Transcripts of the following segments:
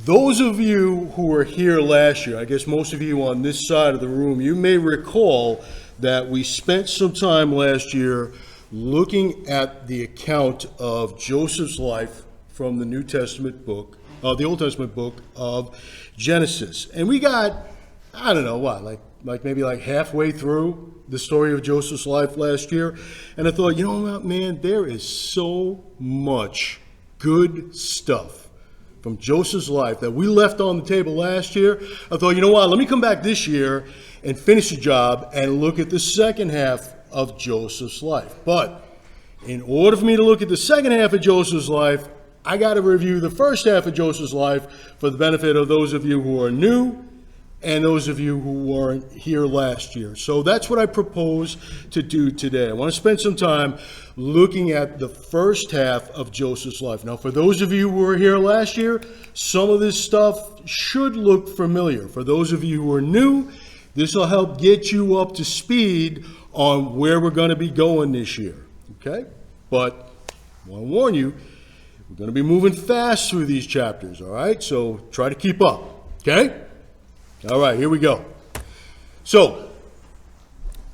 Those of you who were here last year, I guess most of you on this side of the room, you may recall that we spent some time last year looking at the account of Joseph's life from the New Testament book, the Old Testament book of Genesis. And we got, I don't know what, maybe halfway through the story of Joseph's life last year. And I thought, you know what, man, there is so much good stuff from Joseph's life that we left on the table last year. I thought, you know what, let me come back this year and finish the job and look at the second half of Joseph's life. But in order for me to look at the second half of Joseph's life, I got to review the first half of Joseph's life for the benefit of those of you who are new and those of you who weren't here last year. So that's what I propose to do today. I want to spend some time looking at the first half of Joseph's life. Now, for those of you who were here last year, some of this stuff should look familiar. For those of you who are new, this will help get you up to speed on where we're going to be going this year. Okay? But I want to warn you, we're going to be moving fast through these chapters, all right? So try to keep up, okay? All right, here we go. So,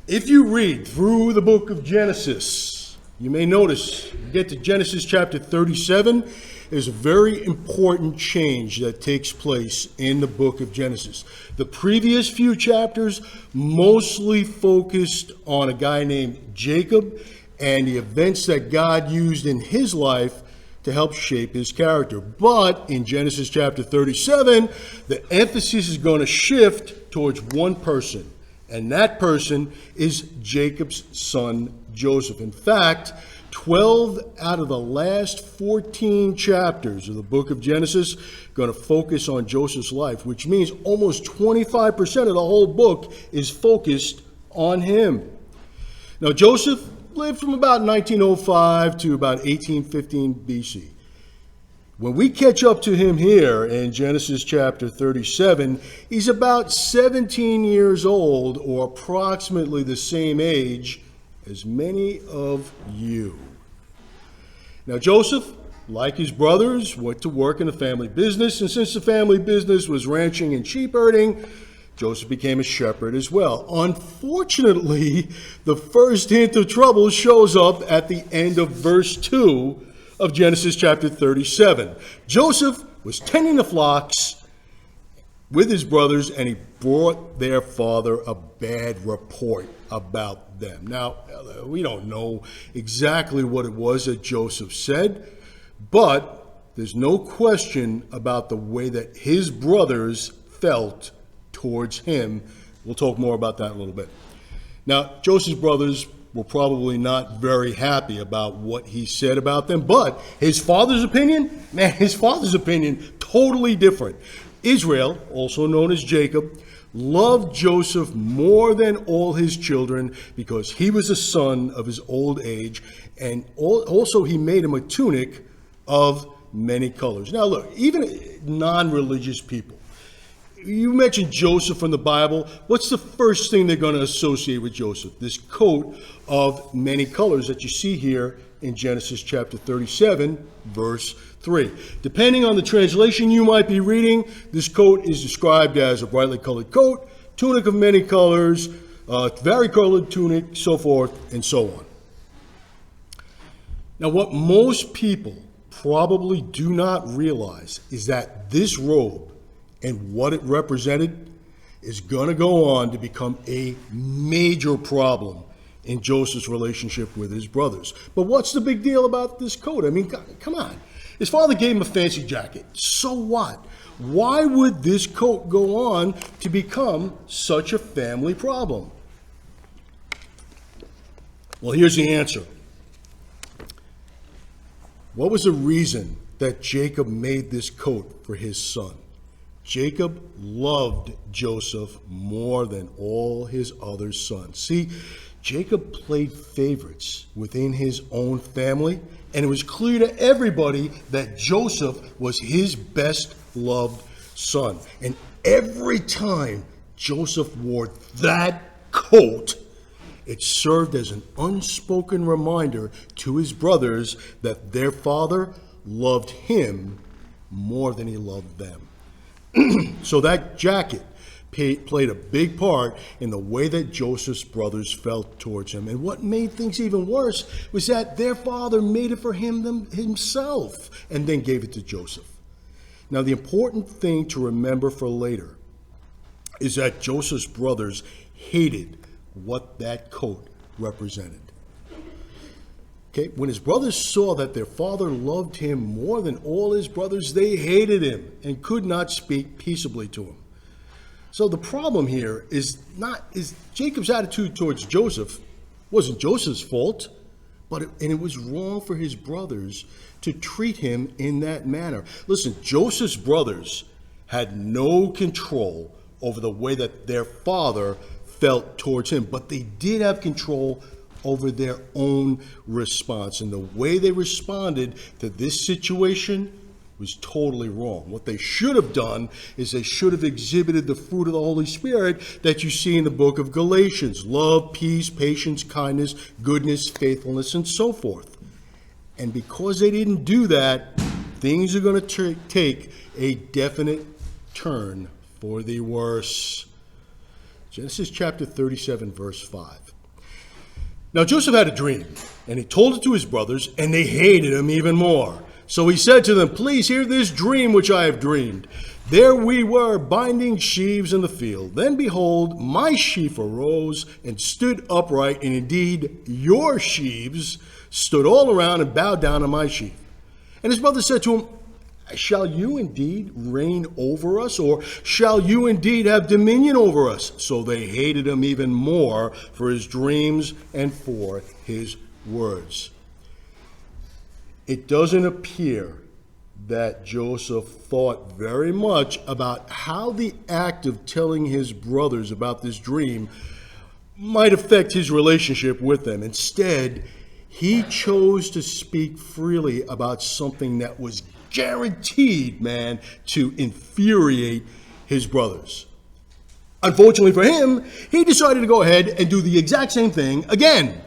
if you read through the book of Genesis, you may notice, you get to Genesis chapter 37, there's a very important change that takes place in the book of Genesis. The previous few chapters mostly focused on a guy named Jacob and the events that God used in his life to help shape his character. But in Genesis chapter 37, the emphasis is going to shift towards one person, and that person is Jacob's son, Joseph. In fact, 12 out of the last 14 chapters of the book of Genesis are going to focus on Joseph's life, which means almost 25% of the whole book is focused on him. Now, Joseph lived from about 1905 to about 1815 BC. When we catch up to him here in Genesis chapter 37, he's about 17 years old, or approximately the same age as many of you. Now, Joseph, like his brothers, went to work in the family business, and since the family business was ranching and sheep herding, Joseph became a shepherd as well. Unfortunately, the first hint of trouble shows up at the end of verse 2 of Genesis chapter 37. Joseph was tending the flocks with his brothers, and he brought their father a bad report about them. Now, we don't know exactly what it was that Joseph said, but there's no question about the way that his brothers felt towards him. We'll talk more about that in a little bit. Now, Joseph's brothers were probably not very happy about what he said about them, but his father's opinion, totally different. Israel, also known as Jacob, loved Joseph more than all his children because he was a son of his old age, and also he made him a tunic of many colors. Now look, even non-religious people, you mentioned Joseph from the Bible. What's the first thing they're going to associate with Joseph? This coat of many colors that you see here in Genesis chapter 37, verse 3. Depending on the translation you might be reading, this coat is described as a brightly colored coat, tunic of many colors, varicolored tunic, so forth and so on. Now, what most people probably do not realize is that this robe and what it represented is going to go on to become a major problem in Joseph's relationship with his brothers. But what's the big deal about this coat? I mean, come on. His father gave him a fancy jacket. So what? Why would this coat go on to become such a family problem? Well, here's the answer. What was the reason that Jacob made this coat for his son? Jacob loved Joseph more than all his other sons. See, Jacob played favorites within his own family, and it was clear to everybody that Joseph was his best loved son. And every time Joseph wore that coat, it served as an unspoken reminder to his brothers that their father loved him more than he loved them. So that jacket played a big part in the way that Joseph's brothers felt towards him. And what made things even worse was that their father made it for himself and then gave it to Joseph. Now, the important thing to remember for later is that Joseph's brothers hated what that coat represented. Okay, when his brothers saw that their father loved him more than all his brothers, they hated him and could not speak peaceably to him. So the problem here is Jacob's attitude towards Joseph wasn't Joseph's fault, and it was wrong for his brothers to treat him in that manner. Listen, Joseph's brothers had no control over the way that their father felt towards him, but they did have control over their own response. And the way they responded to this situation was totally wrong. What they should have done is they should have exhibited the fruit of the Holy Spirit that you see in the book of Galatians: love, peace, patience, kindness, goodness, faithfulness, and so forth. And because they didn't do that, things are going to take a definite turn for the worse. Genesis chapter 37, verse 5. Now Joseph had a dream, and he told it to his brothers, and they hated him even more. So he said to them, "Please hear this dream which I have dreamed. There we were, binding sheaves in the field. Then behold, my sheaf arose and stood upright, and indeed your sheaves stood all around and bowed down on my sheaf." And his brothers said to him, "Shall you indeed reign over us, or shall you indeed have dominion over us?" So they hated him even more for his dreams and for his words. It doesn't appear that Joseph thought very much about how the act of telling his brothers about this dream might affect his relationship with them. Instead, he chose to speak freely about something that was guaranteed, to infuriate his brothers. Unfortunately for him, he decided to go ahead and do the exact same thing again.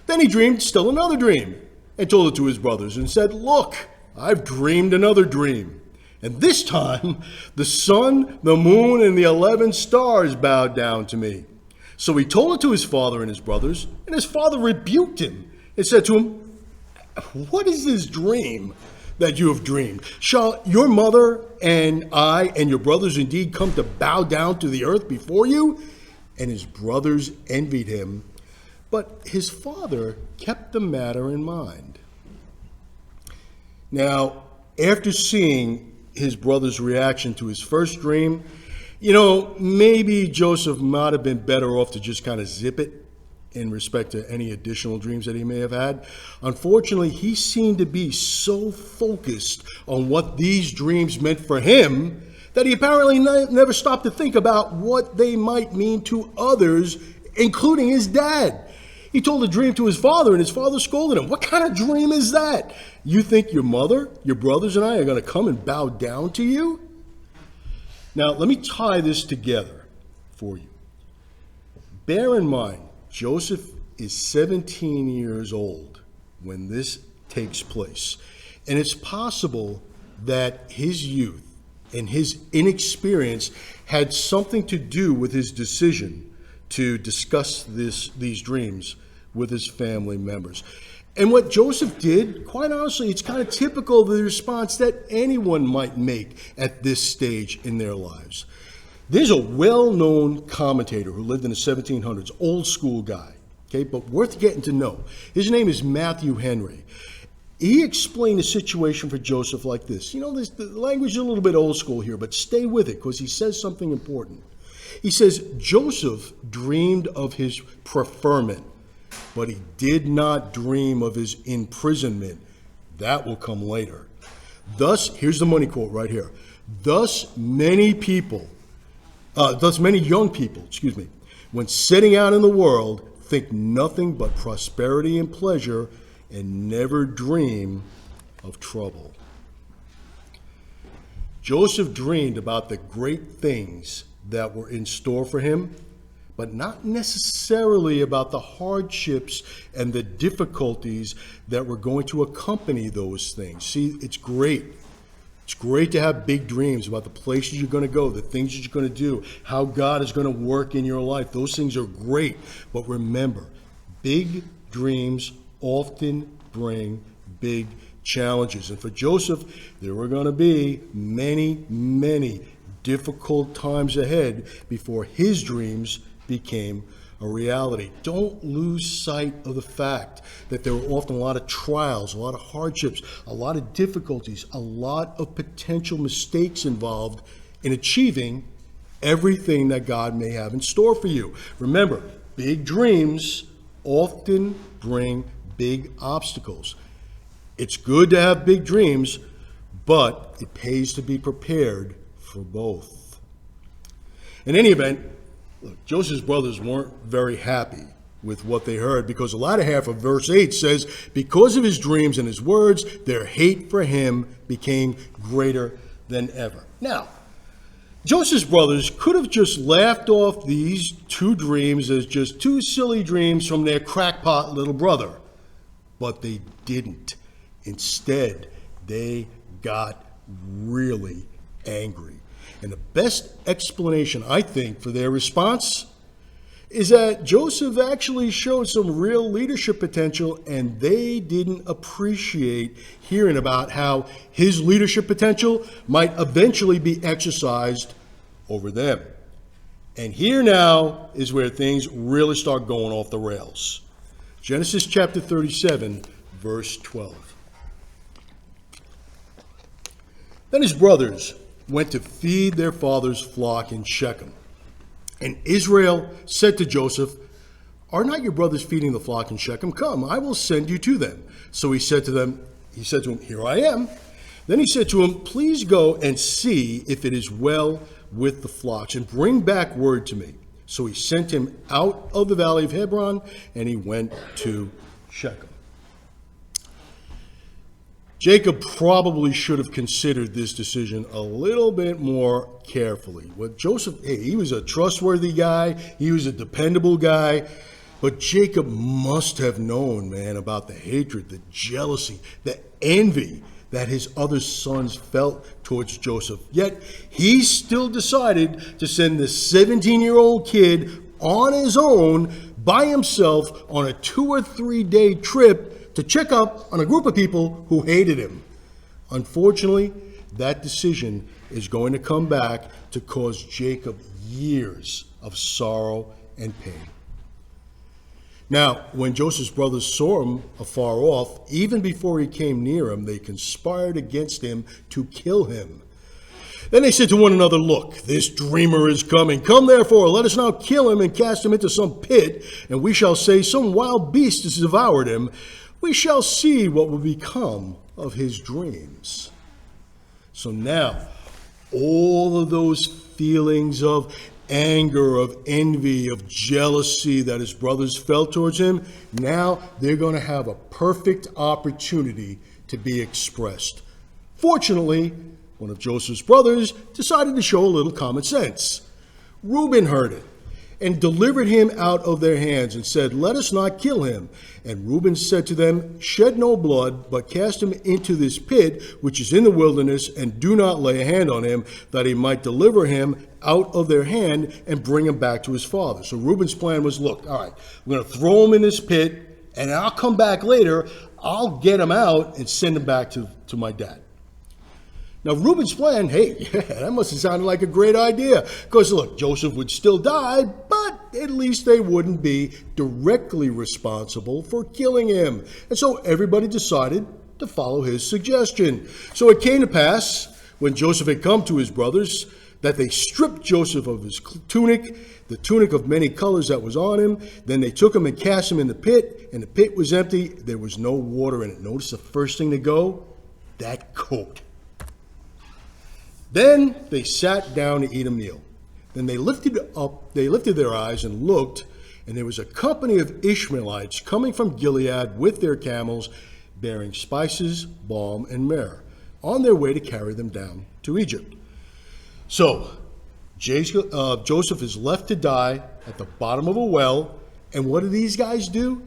Then he dreamed still another dream and told it to his brothers and said, "Look, I've dreamed another dream. And this time, the sun, the moon, and the 11 stars bowed down to me." So he told it to his father and his brothers, and his father rebuked him and said to him, "What is this dream that you have dreamed? Shall your mother and I and your brothers indeed come to bow down to the earth before you?" And his brothers envied him, but his father kept the matter in mind. Now, after seeing his brother's reaction to his first dream, maybe Joseph might have been better off to just kind of zip it in respect to any additional dreams that he may have had. Unfortunately, he seemed to be so focused on what these dreams meant for him that he apparently never stopped to think about what they might mean to others, including his dad. He told a dream to his father, and his father scolded him. "What kind of dream is that? You think your mother, your brothers, and I are going to come and bow down to you?" Now, let me tie this together for you. Bear in mind, Joseph is 17 years old when this takes place. And it's possible that his youth and his inexperience had something to do with his decision to discuss these dreams with his family members. And what Joseph did, quite honestly, it's kind of typical of the response that anyone might make at this stage in their lives. There's a well-known commentator who lived in the 1700s, old school guy, okay, but worth getting to know. His name is Matthew Henry. He explained the situation for Joseph like this. The language is a little bit old school here, but stay with it because he says something important. He says, Joseph dreamed of his preferment, but he did not dream of his imprisonment. That will come later. Thus, here's the money quote right here. Thus many young people, when setting out in the world, think nothing but prosperity and pleasure and never dream of trouble. Joseph dreamed about the great things that were in store for him, but not necessarily about the hardships and the difficulties that were going to accompany those things. See, it's great It's great to have big dreams about the places you're going to go, the things that you're going to do, how God is going to work in your life. Those things are great. But remember, big dreams often bring big challenges. And for Joseph, there were going to be many, many difficult times ahead before his dreams became a reality. Don't lose sight of the fact that there were often a lot of trials, a lot of hardships, a lot of difficulties, a lot of potential mistakes involved in achieving everything that God may have in store for you. Remember, big dreams often bring big obstacles. It's good to have big dreams, but it pays to be prepared for both. In any event, look, Joseph's brothers weren't very happy with what they heard, because the latter half of verse 8 says, because of his dreams and his words, their hate for him became greater than ever. Now, Joseph's brothers could have just laughed off these two dreams as just two silly dreams from their crackpot little brother, but they didn't. Instead, they got really angry. And the best explanation, I think, for their response is that Joseph actually showed some real leadership potential, and they didn't appreciate hearing about how his leadership potential might eventually be exercised over them. And here now is where things really start going off the rails. Genesis chapter 37, verse 12. Then his brothers went to feed their father's flock in Shechem. And Israel said to Joseph, are not your brothers feeding the flock in Shechem? Come, I will send you to them. So he said to him, here I am. Then he said to him, please go and see if it is well with the flocks, and bring back word to me. So he sent him out of the valley of Hebron, and he went to Shechem. Jacob probably should have considered this decision a little bit more carefully. What Joseph, he was a trustworthy guy, he was a dependable guy, but Jacob must have known, man, about the hatred, the jealousy, the envy that his other sons felt towards Joseph. Yet he still decided to send the 17-year-old kid on his own by himself on a 2 or 3 day trip to check up on a group of people who hated him. Unfortunately, that decision is going to come back to cause Jacob years of sorrow and pain. Now, when Joseph's brothers saw him afar off, even before he came near him, they conspired against him to kill him. Then they said to one another, look, this dreamer is coming. Come therefore, let us now kill him and cast him into some pit, and we shall say some wild beast has devoured him. We shall see what will become of his dreams. So now, all of those feelings of anger, of envy, of jealousy that his brothers felt towards him, now they're going to have a perfect opportunity to be expressed. Fortunately, one of Joseph's brothers decided to show a little common sense. Reuben heard it and delivered him out of their hands and said, let us not kill him. And Reuben said to them, shed no blood, but cast him into this pit, which is in the wilderness, and do not lay a hand on him, that he might deliver him out of their hand and bring him back to his father. So Reuben's plan was, look, all right, we're going to throw him in this pit, and I'll come back later. I'll get him out and send him back to my dad. Now, Reuben's plan, hey, that must have sounded like a great idea. Because, look, Joseph would still die, but at least they wouldn't be directly responsible for killing him. And so everybody decided to follow his suggestion. So it came to pass, when Joseph had come to his brothers, that they stripped Joseph of his tunic, the tunic of many colors that was on him. Then they took him and cast him in the pit, and the pit was empty. There was no water in it. Notice the first thing to go? That coat. Then they sat down to eat a meal. Then they lifted their eyes and looked, and there was a company of Ishmaelites coming from Gilead with their camels, bearing spices, balm, and myrrh, on their way to carry them down to Egypt. So Joseph is left to die at the bottom of a well, and what do these guys do?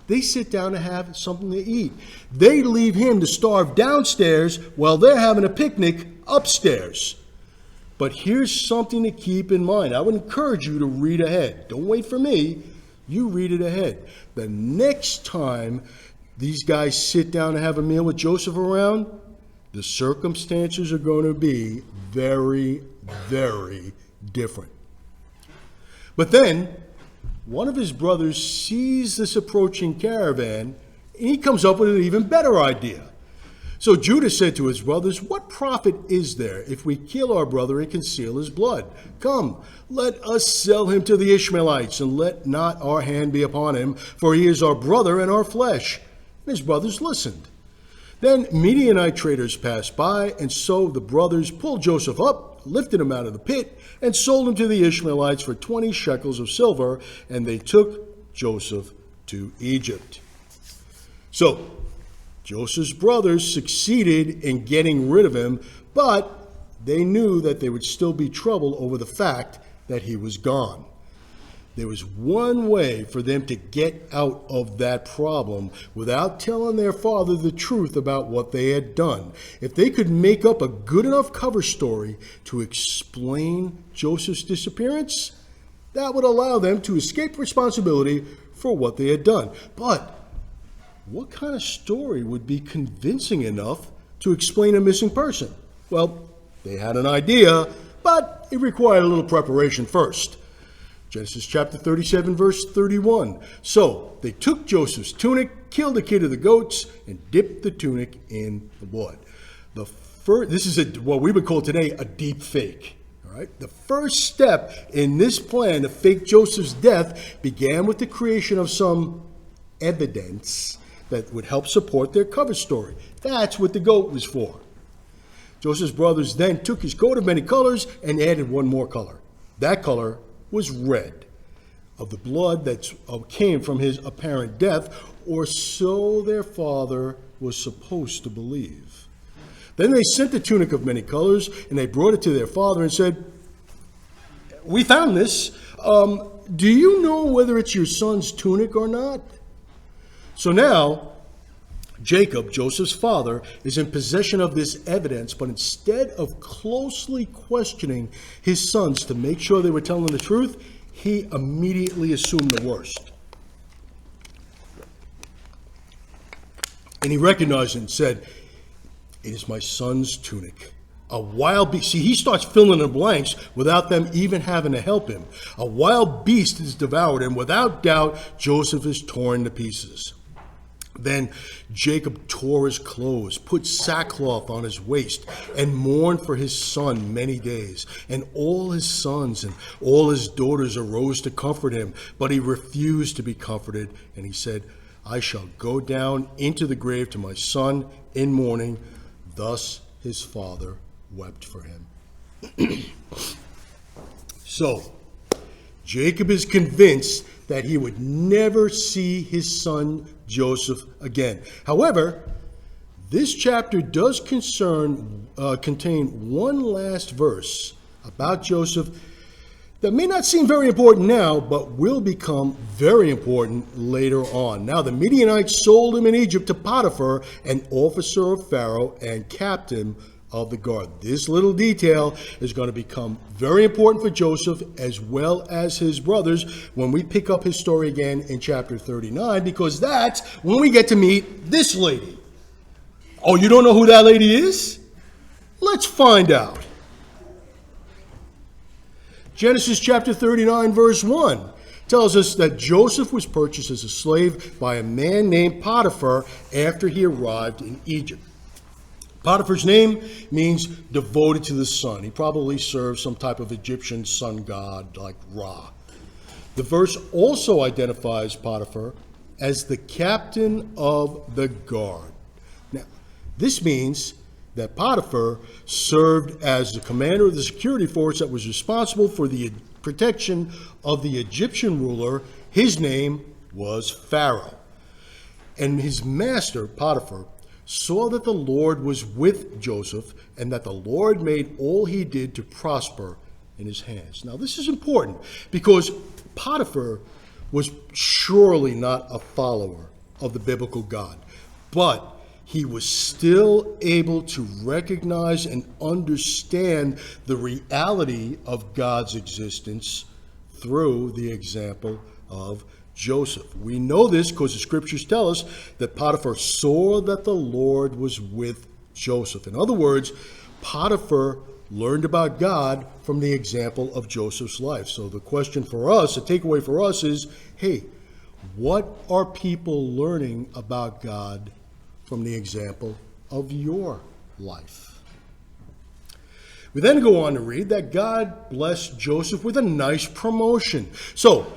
They sit down to have something to eat. They leave him to starve downstairs while they're having a picnic upstairs. But here's something to keep in mind. I would encourage you to read ahead. Don't wait for me. You read it ahead. The next time these guys sit down to have a meal with Joseph around, the circumstances are going to be very, very different. But then, one of his brothers sees this approaching caravan, and he comes up with an even better idea. So Judah said to his brothers, "What profit is there if we kill our brother and conceal his blood? Come, let us sell him to the Ishmaelites, and let not our hand be upon him, for he is our brother and our flesh." And his brothers listened. Then Midianite traders passed by, and so the brothers pulled Joseph up, lifted him out of the pit, and sold him to the Ishmaelites for 20 shekels of silver, and they took Joseph to Egypt. So Joseph's brothers succeeded in getting rid of him, but they knew that there would still be trouble over the fact that he was gone. There was one way for them to get out of that problem without telling their father the truth about what they had done. If they could make up a good enough cover story to explain Joseph's disappearance, that would allow them to escape responsibility for what they had done. But what kind of story would be convincing enough to explain a missing person? Well, they had an idea, but it required a little preparation first. Genesis chapter 37, verse 31. So they took Joseph's tunic, killed the kid of the goats, and dipped the tunic in the blood. This is what we would call today a deep fake. All right? The first step in this plan to fake Joseph's death began with the creation of some evidence that would help support their cover story. That's what the goat was for. Joseph's brothers then took his coat of many colors and added one more color. That color was red, of the blood that came from his apparent death, or so their father was supposed to believe. Then they sent the tunic of many colors, and they brought it to their father and said, "We found this. Do you know whether it's your son's tunic or not?" So now, Jacob, Joseph's father, is in possession of this evidence, but instead of closely questioning his sons to make sure they were telling the truth, he immediately assumed the worst. And he recognized it and said, "It is my son's tunic. A wild beast." See, he starts filling in the blanks without them even having to help him. "A wild beast has devoured him. Without doubt, Joseph is torn to pieces." Then Jacob tore his clothes, put sackcloth on his waist, and mourned for his son many days. And all his sons and all his daughters arose to comfort him, but he refused to be comforted. And he said, "I shall go down into the grave to my son in mourning." Thus his father wept for him. So Jacob is convinced that he would never see his son Joseph again. However, this chapter does contain one last verse about Joseph that may not seem very important now, but will become very important later on. Now, the Midianites sold him in Egypt to Potiphar, an officer of Pharaoh and captain of the guard. This little detail is going to become very important for Joseph as well as his brothers when we pick up his story again in chapter 39, because that's when we get to meet this lady. Oh, you don't know who that lady is? Let's find out. Genesis chapter 39, verse 1 tells us that Joseph was purchased as a slave by a man named Potiphar after he arrived in Egypt. Potiphar's name means devoted to the sun. He probably served some type of Egyptian sun god like Ra. The verse also identifies Potiphar as the captain of the guard. Now, this means that Potiphar served as the commander of the security force that was responsible for the protection of the Egyptian ruler. His name was Pharaoh. And his master, Potiphar, saw that the Lord was with Joseph and that the Lord made all he did to prosper in his hands. Now, this is important because Potiphar was surely not a follower of the biblical God. But he was still able to recognize and understand the reality of God's existence through the example of Joseph. We know this because the scriptures tell us that Potiphar saw that the Lord was with Joseph. In other words, Potiphar learned about God from the example of Joseph's life. So the question for us, the takeaway for us is, hey, what are people learning about God from the example of your life? We then go on to read that God blessed Joseph with a nice promotion. So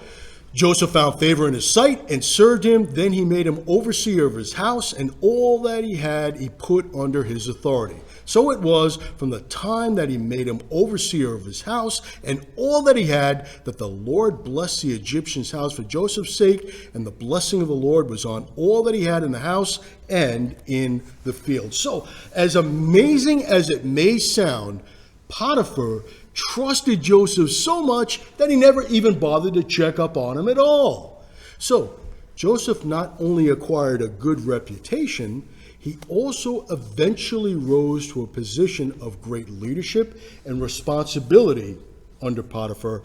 Joseph found favor in his sight and served him. Then he made him overseer of his house, and all that he had he put under his authority. So it was from the time that he made him overseer of his house and all that he had, that the Lord blessed the Egyptian's house for Joseph's sake, and the blessing of the Lord was on all that he had in the house and in the field. So, as amazing as it may sound, Potiphar trusted Joseph so much that he never even bothered to check up on him at all. So, Joseph not only acquired a good reputation, he also eventually rose to a position of great leadership and responsibility under Potiphar.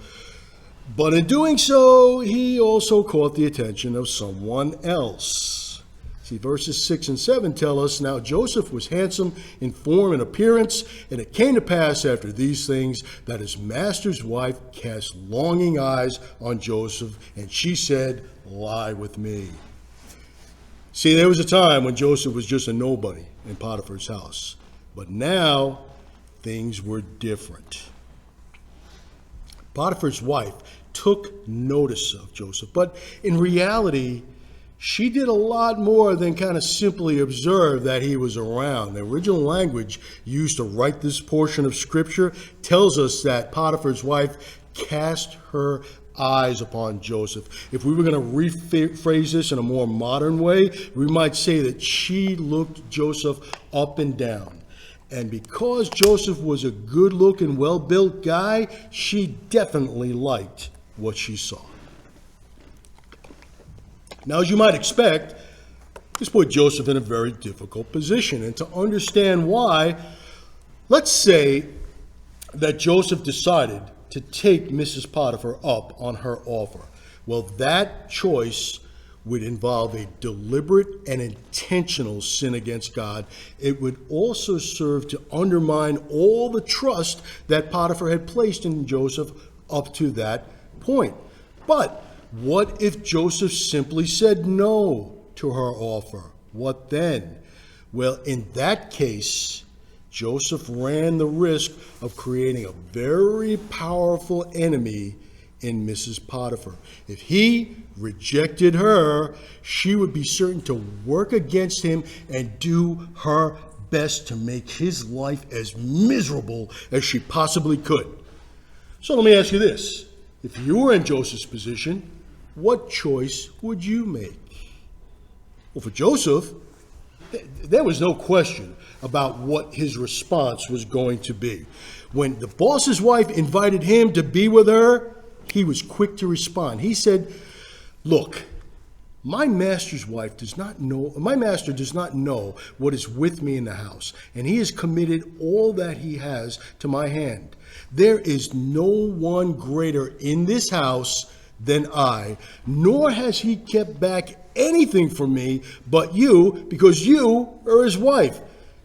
But in doing so, he also caught the attention of someone else. See, verses 6 and 7 tell us, now Joseph was handsome in form and appearance, and it came to pass after these things that his master's wife cast longing eyes on Joseph, and she said, lie with me. See, there was a time when Joseph was just a nobody in Potiphar's house, but now things were different. Potiphar's wife took notice of Joseph, but in reality, she did a lot more than kind of simply observe that he was around. The original language used to write this portion of Scripture tells us that Potiphar's wife cast her eyes upon Joseph. If we were going to rephrase this in a more modern way, we might say that she looked Joseph up and down. And because Joseph was a good-looking, well-built guy, she definitely liked what she saw. Now, as you might expect, this put Joseph in a very difficult position. And to understand why, let's say that Joseph decided to take Mrs. Potiphar up on her offer. Well, that choice would involve a deliberate and intentional sin against God. It would also serve to undermine all the trust that Potiphar had placed in Joseph up to that point. But what if Joseph simply said no to her offer? What then? Well, in that case, Joseph ran the risk of creating a very powerful enemy in Mrs. Potiphar. If he rejected her, she would be certain to work against him and do her best to make his life as miserable as she possibly could. So let me ask you this. If you were in Joseph's position, what choice would you make? Well, for Joseph, there was no question about what his response was going to be. When the boss's wife invited him to be with her, he was quick to respond. He said, look, my master does not know what is with me in the house, and he has committed all that he has to my hand. There is no one greater in this house than I, nor has he kept back anything from me but you, because you are his wife.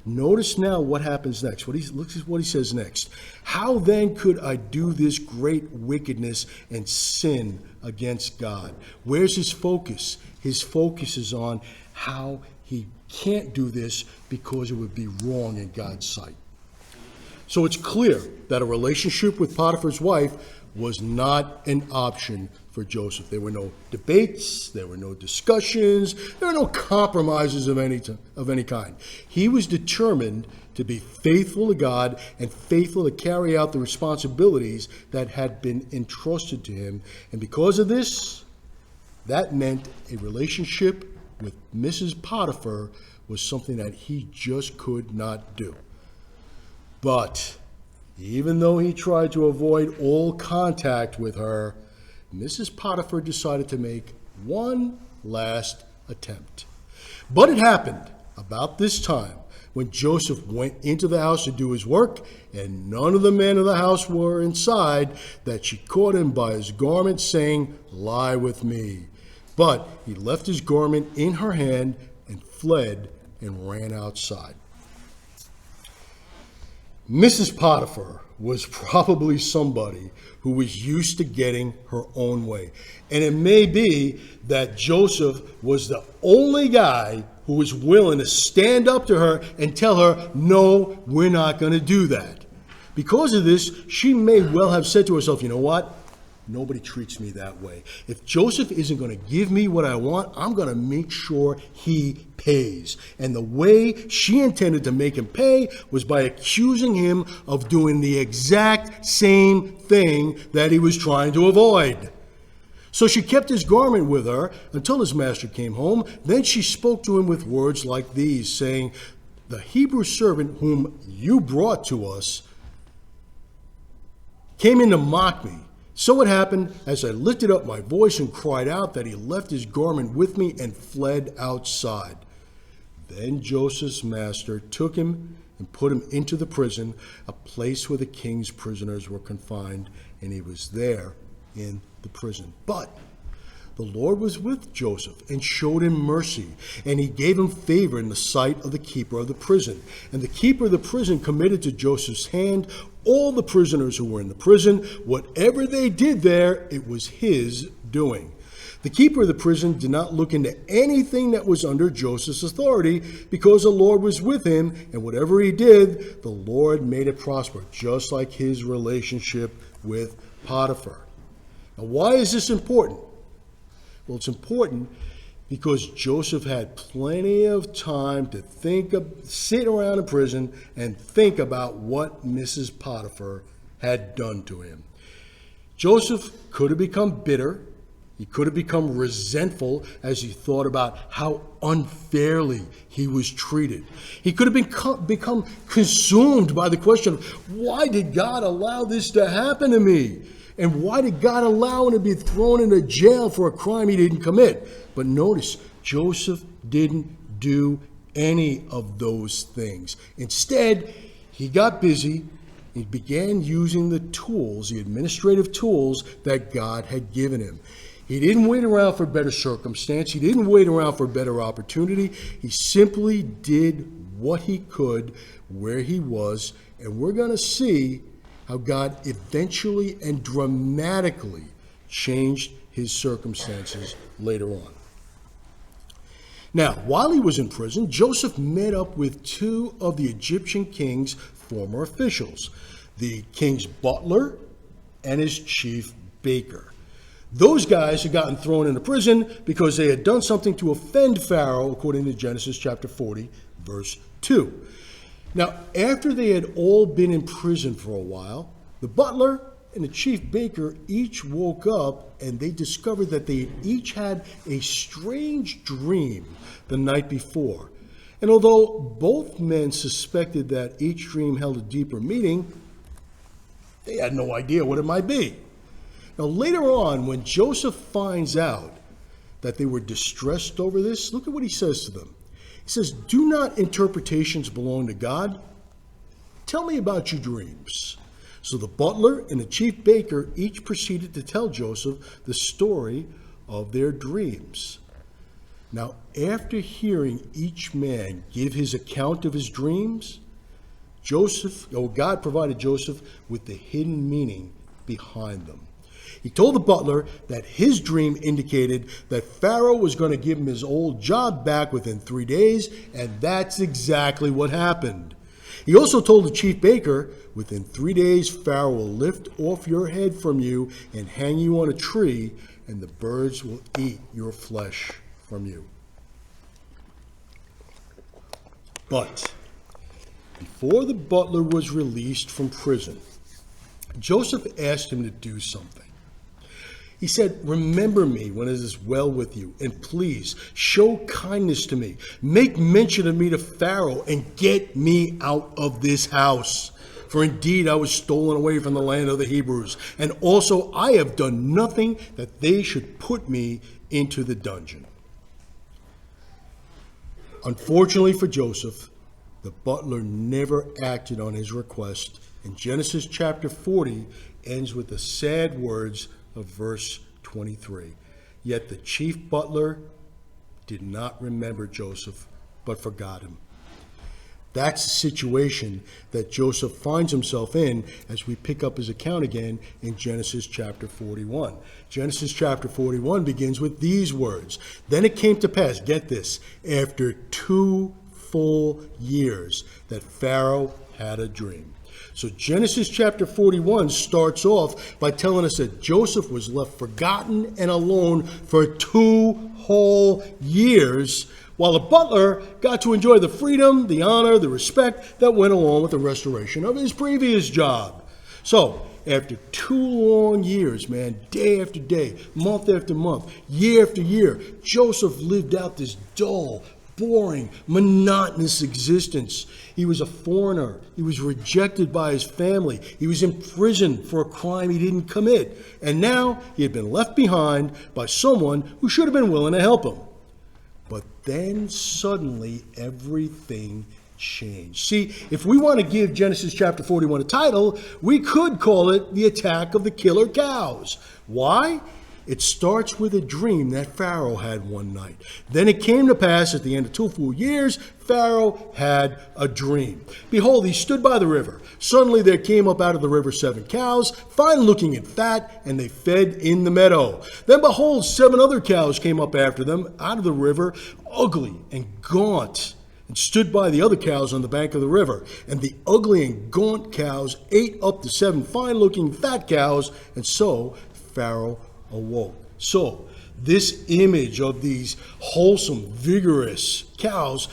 Notice now what happens next. Look at what he says next. How then could I do this great wickedness and sin against God? Where's his focus? His focus is on how he can't do this because it would be wrong in God's sight. So it's clear that a relationship with Potiphar's wife was not an option for Joseph. There were no debates, there were no discussions, there were no compromises of any kind. He was determined to be faithful to God and faithful to carry out the responsibilities that had been entrusted to him. And because of this, that meant a relationship with Mrs. Potiphar was something that he just could not do. But even though he tried to avoid all contact with her, Mrs. Potiphar decided to make one last attempt. But it happened about this time when Joseph went into the house to do his work, and none of the men of the house were inside, that she caught him by his garment, saying, "Lie with me." But he left his garment in her hand and fled and ran outside. Mrs. Potiphar was probably somebody who was used to getting her own way. And it may be that Joseph was the only guy who was willing to stand up to her and tell her, "No, we're not going to do that." Because of this, she may well have said to herself, "You know what? Nobody treats me that way. If Joseph isn't going to give me what I want, I'm going to make sure he pays." And the way she intended to make him pay was by accusing him of doing the exact same thing that he was trying to avoid. So she kept his garment with her until his master came home. Then she spoke to him with words like these, saying, "The Hebrew servant whom you brought to us came in to mock me. So it happened, as I lifted up my voice and cried out, that he left his garment with me and fled outside." Then Joseph's master took him and put him into the prison, a place where the king's prisoners were confined, and he was there in the prison. But the Lord was with Joseph and showed him mercy, and he gave him favor in the sight of the keeper of the prison. And the keeper of the prison committed to Joseph's hand all the prisoners who were in the prison. Whatever they did there, it was his doing. The keeper of the prison did not look into anything that was under Joseph's authority, because the Lord was with him, and whatever he did, the Lord made it prosper, just like his relationship with Potiphar. Now, why is this important? Well, it's important because Joseph had plenty of time to sit around in prison and think about what Mrs. Potiphar had done to him. Joseph could have become bitter. He could have become resentful as he thought about how unfairly he was treated. He could have become consumed by the question of, why did God allow this to happen to me? And why did God allow him to be thrown into jail for a crime he didn't commit? But notice, Joseph didn't do any of those things. Instead, he got busy. He began using the tools, the administrative tools that God had given him. He didn't wait around for better circumstance. He didn't wait around for better opportunity. He simply did what he could where he was. And we're going to see how God eventually and dramatically changed his circumstances later on. Now, while he was in prison, Joseph met up with two of the Egyptian king's former officials, the king's butler and his chief baker. Those guys had gotten thrown into prison because they had done something to offend Pharaoh, according to Genesis chapter 40, verse 2. Now, after they had all been in prison for a while, the butler and the chief baker each woke up, and they discovered that they each had a strange dream the night before. And although both men suspected that each dream held a deeper meaning, they had no idea what it might be. Now, later on, when Joseph finds out that they were distressed over this, look at what he says to them. He says, "Do not interpretations belong to God? Tell me about your dreams." So the butler and the chief baker each proceeded to tell Joseph the story of their dreams. Now, after hearing each man give his account of his dreams, God provided Joseph with the hidden meaning behind them. He told the butler that his dream indicated that Pharaoh was going to give him his old job back within 3 days, and that's exactly what happened. He also told the chief baker, "Within 3 days, Pharaoh will lift off your head from you and hang you on a tree, and the birds will eat your flesh from you." But before the butler was released from prison, Joseph asked him to do something. He said, "Remember me when it is well with you, and please show kindness to me. Make mention of me to Pharaoh, and get me out of this house. For indeed I was stolen away from the land of the Hebrews, and also I have done nothing that they should put me into the dungeon." Unfortunately for Joseph, the butler never acted on his request, and Genesis chapter 40 ends with the sad words of verse 23. Yet the chief butler did not remember Joseph, but forgot him. That's the situation that Joseph finds himself in as we pick up his account again in Genesis chapter 41. Genesis chapter 41 begins with these words. Then it came to pass, get this, after 2 full years that Pharaoh had a dream. So Genesis chapter 41 starts off by telling us that Joseph was left forgotten and alone for 2 whole years, while the butler got to enjoy the freedom, the honor, the respect that went along with the restoration of his previous job. So, after 2 long years, man, day after day, month after month, year after year, Joseph lived out this dull, boring, monotonous existence. He was a foreigner. He was rejected by his family. He was in prison for a crime he didn't commit. And now he had been left behind by someone who should have been willing to help him. But then suddenly everything changed. See, if we want to give Genesis chapter 41 a title, we could call it The Attack of the Killer Cows. Why? It starts with a dream that Pharaoh had one night. Then it came to pass at the end of 2 full years, Pharaoh had a dream. Behold, he stood by the river. Suddenly there came up out of the river 7 cows, fine looking and fat, and they fed in the meadow. Then behold, 7 other cows came up after them out of the river, ugly and gaunt, and stood by the other cows on the bank of the river. And the ugly and gaunt cows ate up the 7 fine looking fat cows, and so Pharaoh awoke. So this image of these wholesome, vigorous cows,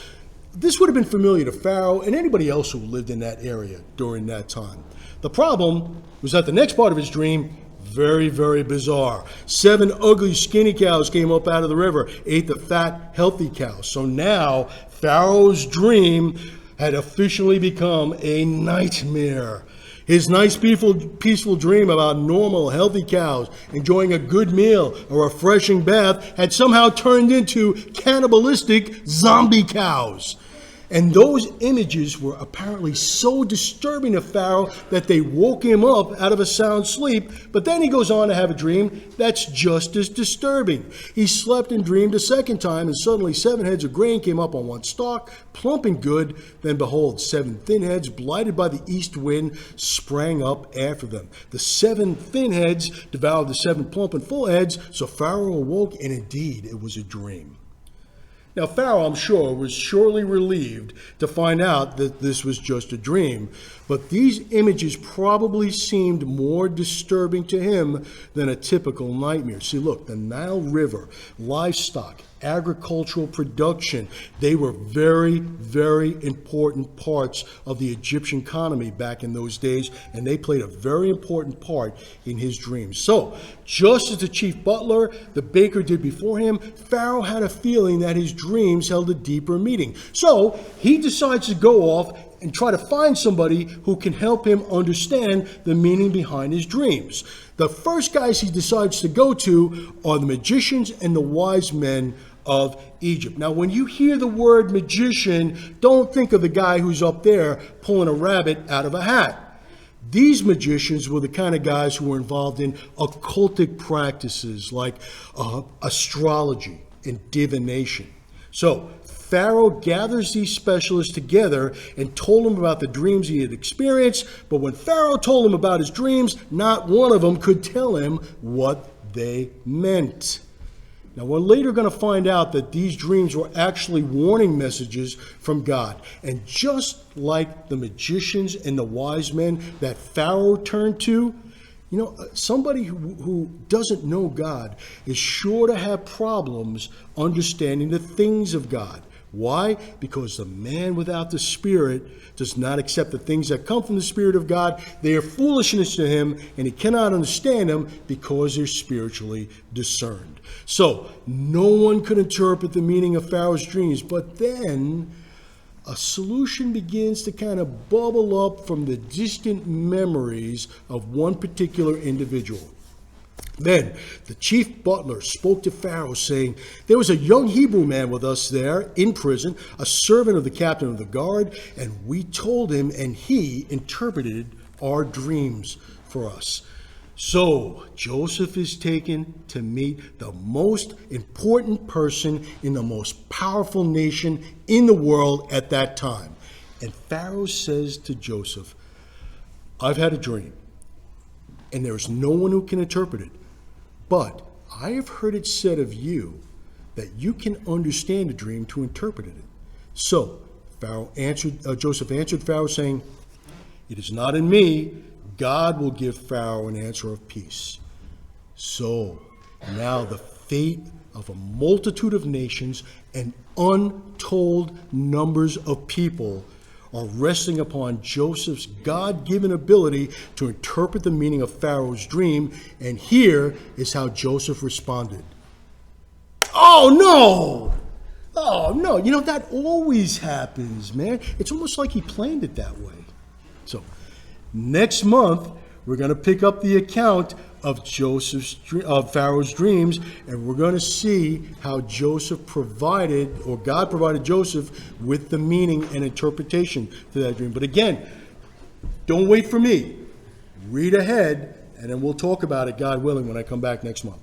this would have been familiar to Pharaoh and anybody else who lived in that area during that time. The problem was that the next part of his dream, very, very bizarre. 7 ugly, skinny cows came up out of the river, ate the fat, healthy cows. So now Pharaoh's dream had officially become a nightmare. His nice, peaceful dream about normal, healthy cows enjoying a good meal, a refreshing bath, had somehow turned into cannibalistic zombie cows. And those images were apparently so disturbing to Pharaoh that they woke him up out of a sound sleep. But then he goes on to have a dream that's just as disturbing. He slept and dreamed a second time, and suddenly 7 heads of grain came up on one stalk, plump and good. Then behold, 7 thin heads, blighted by the east wind, sprang up after them. The 7 thin heads devoured the 7 plump and full heads. So Pharaoh awoke, and indeed it was a dream. Now, Pharaoh, I'm sure, was surely relieved to find out that this was just a dream, but these images probably seemed more disturbing to him than a typical nightmare. See, look, the Nile River, livestock, agricultural production, they were very, very important parts of the Egyptian economy back in those days, and they played a very important part in his dreams. So, just as the chief butler, the baker did before him, Pharaoh had a feeling that his dreams held a deeper meaning. So, he decides to go off and try to find somebody who can help him understand the meaning behind his dreams. The first guys he decides to go to are the magicians and the wise men of Egypt. Now, when you hear the word magician, don't think of the guy who's up there pulling a rabbit out of a hat. These magicians were the kind of guys who were involved in occultic practices like astrology and divination. So, Pharaoh gathers these specialists together and told them about the dreams he had experienced, but when Pharaoh told them about his dreams, not one of them could tell him what they meant. Now, we're later going to find out that these dreams were actually warning messages from God. And just like the magicians and the wise men that Pharaoh turned to, you know, somebody who doesn't know God is sure to have problems understanding the things of God. Why? Because the man without the Spirit does not accept the things that come from the Spirit of God. They are foolishness to him, and he cannot understand them because they're spiritually discerned. So, no one could interpret the meaning of Pharaoh's dreams, but then a solution begins to kind of bubble up from the distant memories of one particular individual. Then the chief butler spoke to Pharaoh, saying, "There was a young Hebrew man with us there in prison, a servant of the captain of the guard, and we told him, and he interpreted our dreams for us." So Joseph is taken to meet the most important person in the most powerful nation in the world at that time. And Pharaoh says to Joseph, "I've had a dream, and there is no one who can interpret it. But I have heard it said of you that you can understand a dream to interpret it." So Joseph answered Pharaoh, saying, "It is not in me. God will give Pharaoh an answer of peace." So now the fate of a multitude of nations and untold numbers of people are resting upon Joseph's God-given ability to interpret the meaning of Pharaoh's dream, and here is how Joseph responded. Oh, no! Oh, no. You know, that always happens, man. It's almost like he planned it that way. So, next month, we're going to pick up the account of Pharaoh's dreams, and we're going to see how Joseph provided, or God provided Joseph with the meaning and interpretation to that dream. But again, don't wait for me. Read ahead, and then we'll talk about it, God willing, when I come back next month.